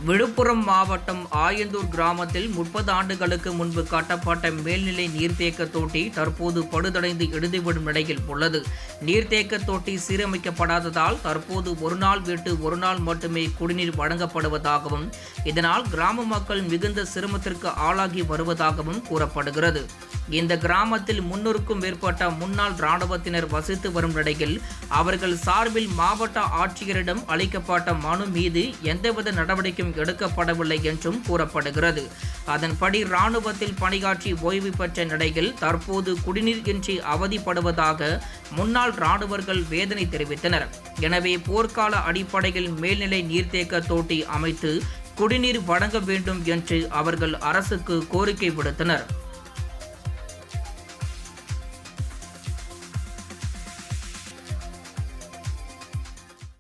விழுப்புரம் மாவட்டம் ஆயந்தூர் கிராமத்தில் 30 ஆண்டுகளுக்கு முன்பு கட்டப்பட்ட மேல்நிலை நீர்த்தேக்க தொட்டி தற்போது பழுதடைந்து இடிந்துவிடும் நிலையில் உள்ளது. நீர்த்தேக்க தொட்டி சீரமைக்கப்படாததால் தற்போது ஒரு நாள் விட்டு ஒரு நாள் மட்டுமே குடிநீர் வழங்கப்படுவதாகவும் இதனால் கிராம மக்கள் மிகுந்த சிரமத்திற்கு ஆளாகி வருவதாகவும் கூறப்படுகிறது. இந்த கிராமத்தில் 300க்கும் மேற்பட்ட முன்னாள் இராணுவத்தினர் வசித்து வரும் நிலையில் அவர்கள் சார்பில் மாவட்ட ஆட்சியரிடம் அளிக்கப்பட்ட மனு மீது எந்தவித நடவடிக்கையும் எடுக்கப்படவில்லை என்றும் கூறப்படுகிறது. அதன்படி இராணுவத்தில் பணியாற்றி ஓய்வு பெற்ற நிலையில் தற்போது குடிநீர் இன்றி அவதிப்படுவதாக முன்னாள் இராணுவர்கள் வேதனை தெரிவித்தனர். எனவே போர்க்கால அடிப்படையில் மேல்நிலை நீர்த்தேக்க தொட்டி அமைத்து குடிநீர் வழங்க வேண்டும் என்று அவர்கள் அரசுக்கு கோரிக்கை விடுத்தனர்.